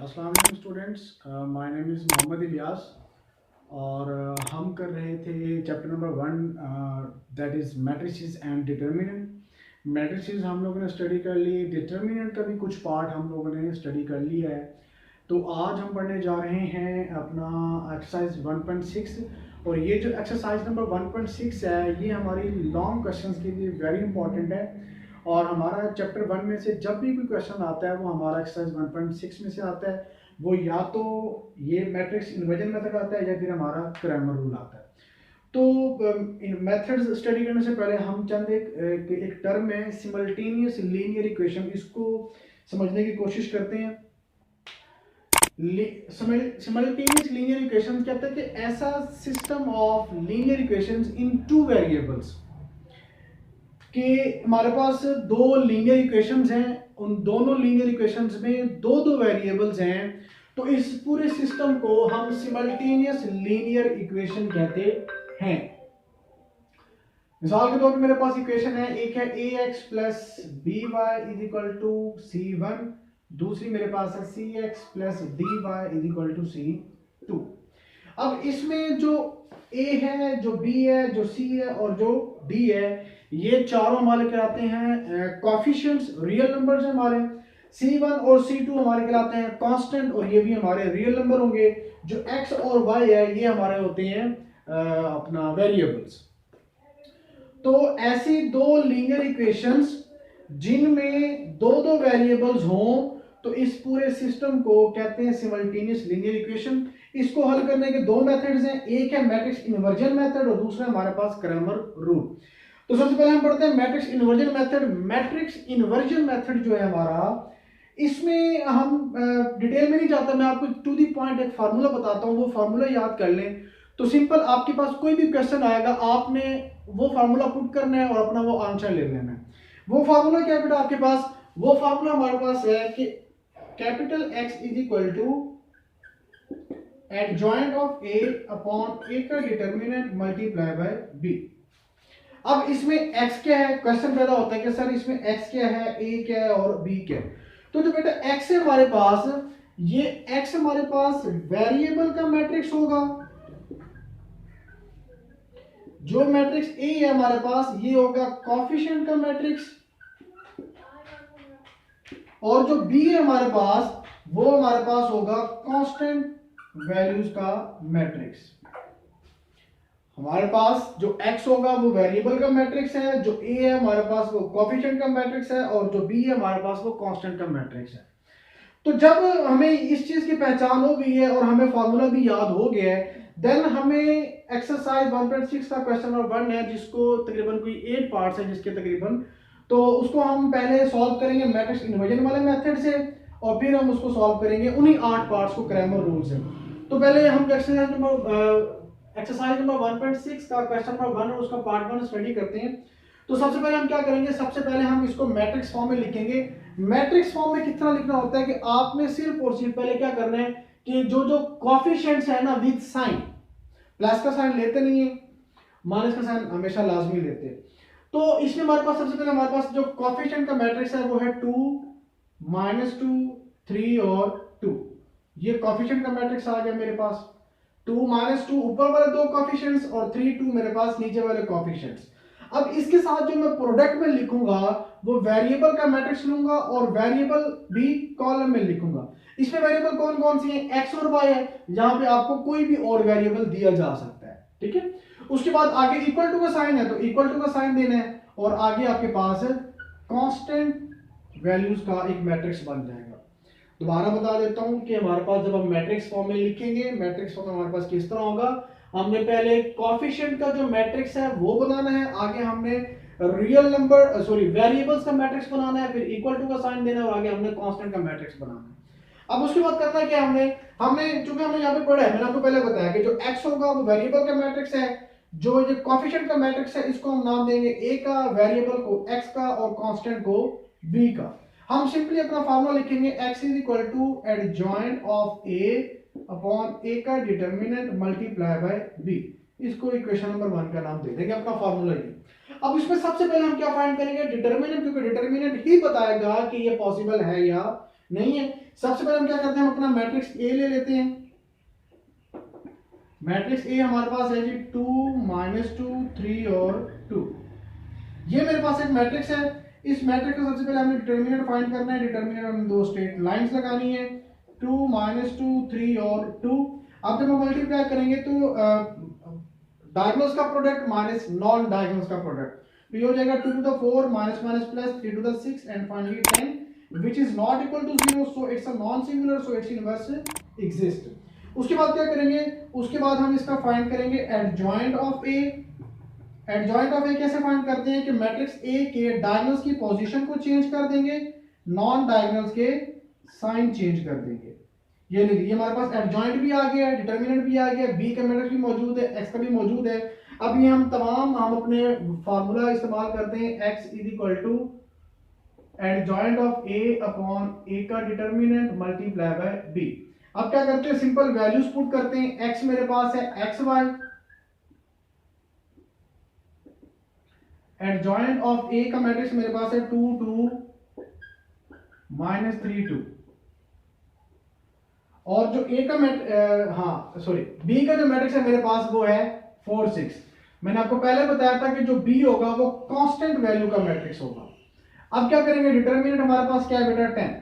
अस्सलाम वालेकुम students, my name is Mohammad Ilyas और हम कर रहे थे chapter number 1 that is matrices and determinant. Matrices हम लोगों ने स्टडी कर ली, डिटर्मिनेंट का भी कुछ पार्ट हम लोगों ने स्टडी कर लिया है। तो आज हम पढ़ने जा रहे हैं अपना एक्सरसाइज 1.6 और ये जो एक्सरसाइज नंबर 1.6 है ये हमारी लॉन्ग क्वेश्चंस के लिए वेरी इंपॉर्टेंट है। और हमारा चैप्टर 1 में से जब भी कोई क्वेश्चन आता है वो हमारा एक्सरसाइज 1.6 में से आता है। वो या तो ये मैट्रिक्स इन्वर्जन मेथड आता है या फिर हमारा क्रैमर रूल आता है। तो इन मेथड्स स्टडी करने से पहले हम चंद एक टर्म है सिमल्टेनियस लीनियर इक्वेशन, इसको समझने की कोशिश करते हैं। सिमल्टेनियस लीनियर इक्वेशन कहते हैं कि ऐसा system of linear equations in two variables कि हमारे पास दो लीनियर इक्वेशंस हैं, उन दोनों लीनियर इक्वेशंस में दो दो वेरिएबल्स हैं, तो इस पूरे सिस्टम को हम सिमल्टेनियस लीनियर इक्वेशन कहते हैं। मिसाल के तौर पे मेरे पास इक्वेशन है, एक है ax plus B Y is equal to c1, दूसरी मेरे पास है cx plus dy is equal to c2। अब इसमें जो a है, जो b है, जो c है और जो d है, ये चारों हमारे कहलाते हैं कोएफिशिएंट्स, रियल नंबर्स हैं हमारे। c1 और c2 हमारे कहलाते हैं कांस्टेंट और ये भी हमारे रियल नंबर होंगे। जो x और y है ये हमारे होते हैं अपना वेरिएबल्स। तो ऐसी दो लीनियर इक्वेशंस जिनमें दो दो वेरिएबल्स हों तो इस पूरे सिस्टम को कहते हैं सिमल्टेनियस लीनियर इक्वेशन। इसको हल करने के दो मेथड्स हैं, एक है मैट्रिक्स इन्वर्जन मेथड और दूसरा हमारे पास क्रैमर रूल। तो सबसे पहले हम पढ़ते हैं matrix inversion method. Matrix inversion method जो है हमारा, इसमें हम डिटेल में नहीं जाता, मैं आपको टू दी पॉइंट एक फार्मूला बताता हूँ, वो फार्मूला याद कर लें तो सिंपल आपके पास कोई भी क्वेश्चन आएगा आपने वो फार्मूला पुट करना है और अपना वो आंसर ले लेना है। वो फार्मूला क्या है बेटा आपके पास? वो फार्मूला हमारे पास है कि capital X is equal to adjoint of A upon A का डिटर्मिनेंट मल्टीप्लाई बाय B। अब इसमें x क्या है, क्वेश्चन पैदा होता है कि सर इसमें x क्या है, a क्या है और b क्या है। तो जो बेटा x है हमारे पास, ये x हमारे पास वेरिएबल का मैट्रिक्स होगा। जो मैट्रिक्स a है हमारे पास ये होगा कोएफिशिएंट का मैट्रिक्स, और जो b है हमारे पास वो हमारे पास होगा कांस्टेंट वैल्यूज का मैट्रिक्स। हमारे पास जो x होगा वो वेरिएबल का मैट्रिक्स है, जो a है हमारे पास वो कोएफिशिएंट का मैट्रिक्स है और जो b है हमारे पास वो कांस्टेंट का मैट्रिक्स है। तो जब हमें इस चीज की पहचान हो गई है और हमें फार्मूला भी याद हो गया है, देन हमें एक्सरसाइज 1.6 का क्वेश्चन नंबर 1 है जिसको तकरीबन कोई 8 पार्ट्स है जिसके तकरीबन, तो उसको हम पहले सॉल्व करेंगे मैट्रिक्स इन्वर्जन वाले मेथड से और फिर हम उसको सॉल्व करेंगे उन्हीं 8 पार्ट्स को क्रैमर रूल से। तो पहले हम एक्सरसाइज नंबर 1.6 का क्वेश्चन नंबर 1 और उसका पार्ट 1 स्टडी करते हैं। तो सबसे पहले हम क्या करेंगे, सबसे पहले हम इसको मैट्रिक्स फॉर्म में लिखेंगे। मैट्रिक्स फॉर्म में कितना लिखना होता है कि आपने सिर्फ और सिर्फ पहले क्या करना है कि जो जो कोएफिशिएंट्स है ना विद साइन, प्लस का साइन लेते नहीं है, माइनस का साइन हमेशा लाजमी लेते हैं। तो इसमें हमारे पास सबसे पहले हमारे पास जो कोएफिशिएंट का मैट्रिक्स है वो है 2, -2, 3 और 2। ये कोएफिशिएंट का मैट्रिक्स आ गया मेरे पास। 2 -2 ऊपर वाले दो कोएफिशिएंट्स और 3 2 मेरे पास नीचे वाले कोएफिशिएंट्स। अब इसके साथ जो मैं प्रोडक्ट में लिखूंगा वो वेरिएबल का मैट्रिक्स लूंगा और वेरिएबल भी कॉलम में लिखूंगा। इसमें वेरिएबल कौन कौन सी है, x और y है, यहां पे आपको कोई भी और वेरिएबल दिया जा सकता है, ठीक है। उसके बाद आगे इक्वल टू का साइन है तो इक्वल टू का साइन देना है और आगे आपके पास कांस्टेंट वैल्यूज का एक मैट्रिक्स बन जाएगा। दोबारा बता देता हूं कि हमारे पास जब हम मैट्रिक्स फॉर्म में लिखेंगे, मैट्रिक्स फॉर्म में हमारे पास किस तरह होगा, हमने पहले कोएफिशिएंट का जो मैट्रिक्स है वो बनाना है, आगे हमने रियल नंबर वेरिएबल्स का मैट्रिक्स बनाना है, फिर इक्वल टू का साइन देना है और आगे हमने कांस्टेंट का मैट्रिक्स बनाना है। अब उसके बाद करना क्या, हमने चूंकि हमने यहाँ पे पढ़ा है, मैंने आपको पहले बताया कि जो x होगा वो वेरिएबल का मैट्रिक्स है, जो ये कोएफिशिएंट का मैट्रिक्स है इसको हम नाम देंगे a का, वेरिएबल को x का और कांस्टेंट को b का। हम सिंपली अपना फार्मूला लिखेंगे x is equal to adjoint of a upon a का डिटर्मिनेंट मल्टीप्लाई बाय b। इसको इक्वेशन नंबर 1 का नाम दे देंगे अपना फार्मूला ये। अब इसमें सबसे पहले हम क्या फाइंड करेंगे, डिटर्मिनेंट, क्योंकि डिटर्मिनेंट ही बताएगा कि ये पॉसिबल है या नहीं है। सबसे पहले हम क्या करते हैं, हम अपना मैट्रिक्स ए ले लेते हैं। मैट्रिक्स ए हमारे पास है जी 2 -2 3 और 2। ये मेरे पास एक मैट्रिक्स है। इस मैट्रिक्स का सबसे पहले हमें डिटर्मिनेंट फाइंड करना है। डिटर्मिनेंट में दो स्ट्रेट लाइंस लगानी है, 2 -2 3 और 2। अब जब हम मल्टीप्लाई करेंगे तो डायगोनल्स का प्रोडक्ट माइनस नॉन डायगोनल्स का प्रोडक्ट, तो ये हो जाएगा 2 to the 4 minus minus plus 3 to the 6 and finally 10 which is not equal to 0, so it's a non singular, so its inverse exist। उसके बाद क्या करेंगे, उसके बाद हम इसका फाइंड करेंगे adjoint of A. Adjoint of A कैसे फाइंड करते हैं कि मैट्रिक्स ए के डायगोनल्स की पोजीशन को चेंज कर देंगे, नॉन डायगोनल्स के साइन चेंज कर देंगे। ये लीजिए, ये हमारे पास एडजॉइंट भी आ गया है, डिटर्मिनेंट भी आ गया है, बी का मैट्रिक्स भी मौजूद है, एक्स का भी मौजूद है। अब ये हम अपने फार्मूला इस्तेमाल करते हैं, x is equal to adjoint of a upon a का डिटर्मिनेंट मल्टीप्लाई बाय b। अब क्या करते हैं, सिंपल वैल्यूज पुट करते हैं। x मेरे पास है xy, एडजॉइंट ऑफ a का मैट्रिक्स मेरे पास है 2 2 -3 2, और जो a का b का जो मैट्रिक्स है मेरे पास वो है 4 6। मैंने आपको पहले बताया था कि जो b होगा वो कांस्टेंट वैल्यू का मैट्रिक्स होगा। अब क्या करेंगे, डिटरमिनेंट हमारे पास क्या है बेटा 10।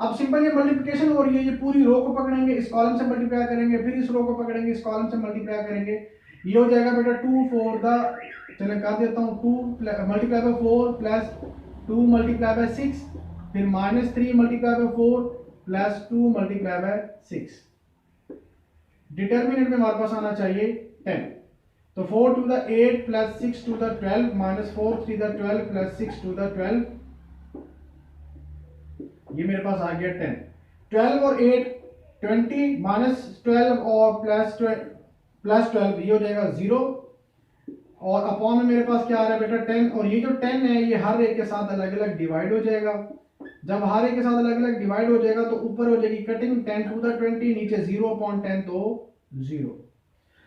अब सिंपल ये मल्टीप्लिकेशन हो रही है, ये पूरी रो को पकड़ेंगे, इस कॉलम से मल्टीप्लाई करेंगे, फिर इस रो को पकड़ेंगे, इस कॉलम से मल्टीप्लाई करेंगे। ये हो जाएगा बेटा 2 4 चलो कर देता हूँ, 2 multiply by 4 plus 2 multiply by 6, फिर -3 multiply by 4 plus 2 multiply by 6। Determinant में हमारे पास आना चाहिए 10, तो 4 to the 8 plus 6 to the 12 minus 4 3 the 12 plus 6 to the 12, ये मेरे पास आ गया 10। 12 और 8 20 माइनस 12 और प्लस 12 ये हो जाएगा 0, और अपॉन में मेरे पास क्या आ रहा है बेटा 10, और ये जो 10 है ये हर एक के साथ अलग अलग डिवाइड हो जाएगा। जब हर एक के साथ अलग अलग डिवाइड हो जाएगा तो ऊपर हो जाएगी कटिंग 10 to the 20, नीचे 0/10 तो 0।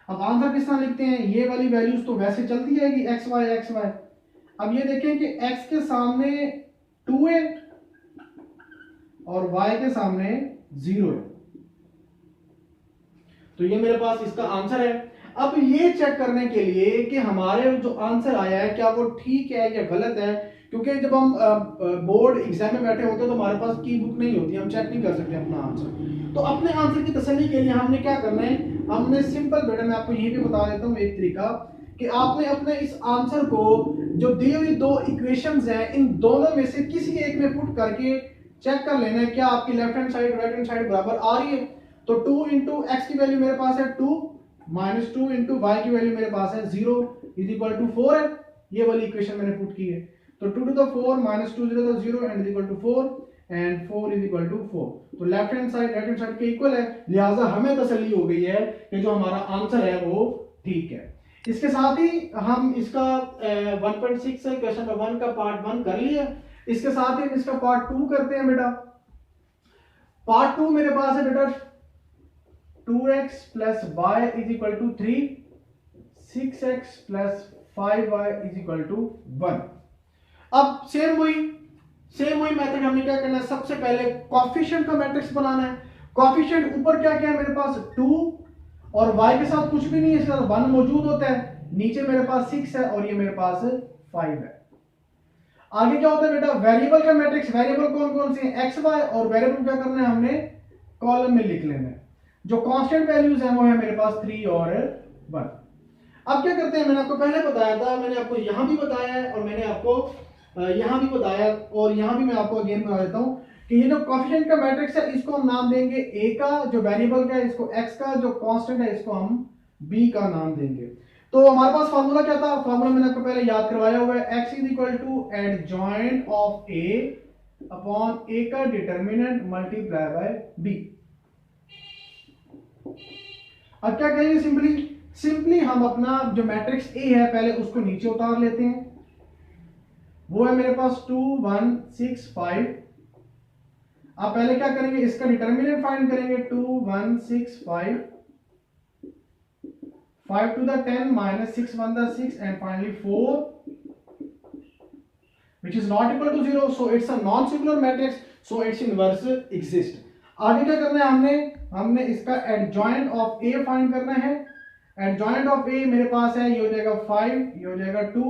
अब आंसर किस तरह लिखते हैं, ये वाली वैल्यूज तो वैसे चलती जाएगी एक्स वाई। अब ये देखें कि x के सामने 2 है और y के सामने 0 है, तो ये मेरे पास इसका आंसर है। अब ये चेक करने के लिए कि हमारे जो आंसर आया है क्या वो ठीक है या गलत है, क्योंकि जब हम बोर्ड एग्जाम में बैठे होते हैं तो हमारे पास की बुक नहीं होती, हम चेक नहीं कर सकते अपना आंसर। तो अपने आंसर की तसल्ली के लिए हमने क्या करना है, हमने सिंपल बेटा मैं आपको यही भी बता देता हूँ एक तरीका, कि आपने अपने इस आंसर को जो दी हुई दो इक्वेशंस हैं इन दोनों में से किसी एक में पुट करके चेक कर लेना है क्या आपकी left hand side right hand side बराबर आ रही है। तो 2 इंटू एक्स की वैल्यू मेरे पास है 2, -2 इंटू वाई की वैल्यू मेरे पास है 0 इज इक्वल टू 4 है। ये वाली इक्वेशन मैंने पुट की है, तो 2 to the 4 -2 0 and is equal to 4 and 4 is equal to 4। तो left hand side right hand side के इक्वल है, लिहाजा हमें तसल्ली हो गई है कि जो हमारा आंसर है वो ठीक है। इसके साथ ही हम इसका 1.6 से क्वेश्चन नंबर 1 का पार्ट 1 कर लिया। इसके साथ ही हम इसका पार्ट 2 करते हैं बेटा। पार्ट 2 मेरे पास है बेटा 2x plus y is equal to 3, 6x plus 5y is equal to 1। अब सेम वही मेथड हमने क्या करना है, सबसे पहले कोएफिशिएंट का मैट्रिक्स बनाना है। कोएफिशिएंट ऊपर क्या क्या है मेरे पास 2 और y के साथ कुछ भी नहीं है, इसके साथ 1 मौजूद होता है, नीचे मेरे पास 6 है और ये मेरे पास 5 है। आगे क्या होता है बेटा, वेरिएबल का मैट्रिक्स। वेरिएबल कौन कौन से हैं, एक्स वाई, और वेरिएबल क्या करना है हमने कॉलम में लिख लेना है। जो कांस्टेंट वैल्यूज हैं वो है मेरे पास 3 और 1। अब क्या करते हैं, मैंने आपको पहले बताया था, मैंने आपको यहां भी बताया है और मैंने आपको यहां भी बताया, और यहां भी मैं आपको अगेन बता देता हूं कि ये जो कोएफिशिएंट का मैट्रिक्स है इसको हम नाम देंगे a का, जो वेरिएबल का है इसको x का, जो कांस्टेंट है इसको हम b का नाम देंगे। तो हमारे पास फार्मूला क्या था, फार्मूला मैंने आपको पहले याद करवाया हुआ है, x is equal to adjoint of a upon a का डिटरमिनेंट मल्टीप्लाई बाय b। अब क्या करेंगे, सिंपली हम अपना जो मैट्रिक्स a है पहले उसको नीचे उतार लेते हैं, वो है मेरे पास 2 1 6 5। आप पहले क्या करेंगे, इसका डिटरमिनेंट फाइंड करेंगे, 2 1 6 5 5 to the 10 minus 6 1 the 6 and finally 4 which is not equal to 0, so it's a non-singular matrix, so its inverse exists। आगे क्या करना है, हमने इसका एडजॉइंट ऑफ ए फाइंड करना है। एडजॉइंट ऑफ ए मेरे पास है, ये हो जाएगा 5, ये हो जाएगा 2,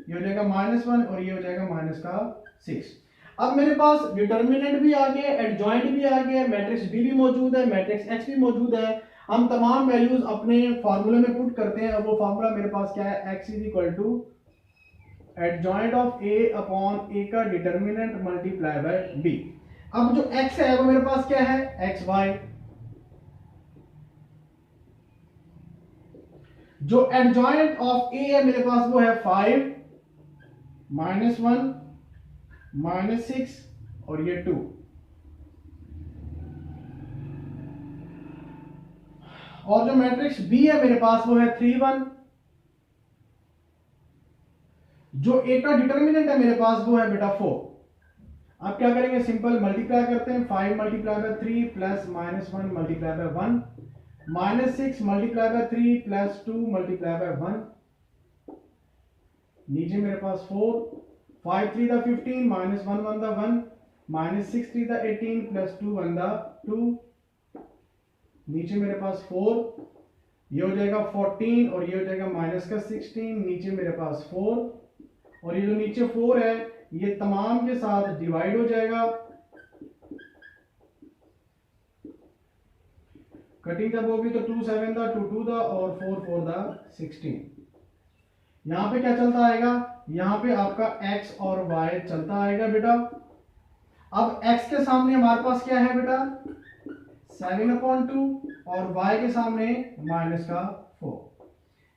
ये हो जाएगा -1 और ये हो जाएगा -6। अब मेरे पास डिटर्मिनेंट भी आ गया, एडजॉइंट भी आ गया, मैट्रिक्स बी भी मौजूद है, मैट्रिक्स एक्स भी मौजूद है। हम तमाम वैल्यूज अपने फार्मूले में पुट करते हैं। अब वो फार्मूला मेरे पास क्या है, x is equal to adjoint of a upon a का डिटर्मिनेंट मल्टीप्लाई बाय b। अब जो x है वो मेरे पास क्या है, xy। जो एडजॉइंट ऑफ a है मेरे पास वो है 5, -1, -6 और ये 2। और जो मैट्रिक्स B है मेरे पास वो है 3, 1। जो A का डिटर्मिनेंट है मेरे पास वो है बेटा 4। अब क्या करेंगे, सिंपल मल्टीप्लाई करते हैं। 5 multiply by 3 plus -1 multiply by 1, -6 multiply by 3 plus 2 multiply by 1। नीचे मेरे पास 4, 5 3 दा 15, -1 1 दा 1, -6 3 दा 18 प्लस 2 1 दा 2। नीचे मेरे पास 4, ये हो जाएगा 14 और ये हो जाएगा -16। नीचे मेरे पास 4 और ये जो नीचे 4 है ये तमाम के साथ डिवाइड हो जाएगा। कटिंग जब होगी तो 2 7 दा 2 2 दा और 4 4 दा 16। यहां पे क्या चलता आएगा, यहां पे आपका x और y चलता आएगा बेटा। अब x के सामने हमारे पास क्या है बेटा, 7/2 और y के सामने -4।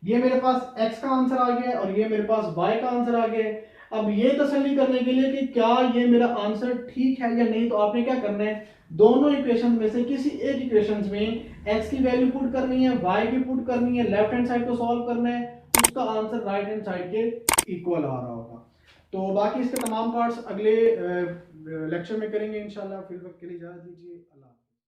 ये मेरे पास x का आंसर आ गया और ये मेरे पास y का आंसर आ गया। अब ये तसल्ली करने के लिए कि क्या ये मेरा आंसर ठीक है या नहीं, तो आपने क्या करना है, दोनों इक्वेशन में से किसी एक इक्वेशन में x की वैल्यू पुट करनी है, y की पुट करनी है, लेफ्ट हैंड साइड को सॉल्व करना है, उसका आंसर राइट हैंड साइड के इक्वल आ रहा होगा। तो बाकी इसके तमाम पार्ट्स अगले लेक्चर में करेंगे इंशाल्लाह। फिर वक्त के लिए इजाजत दीजिए। अल्लाह।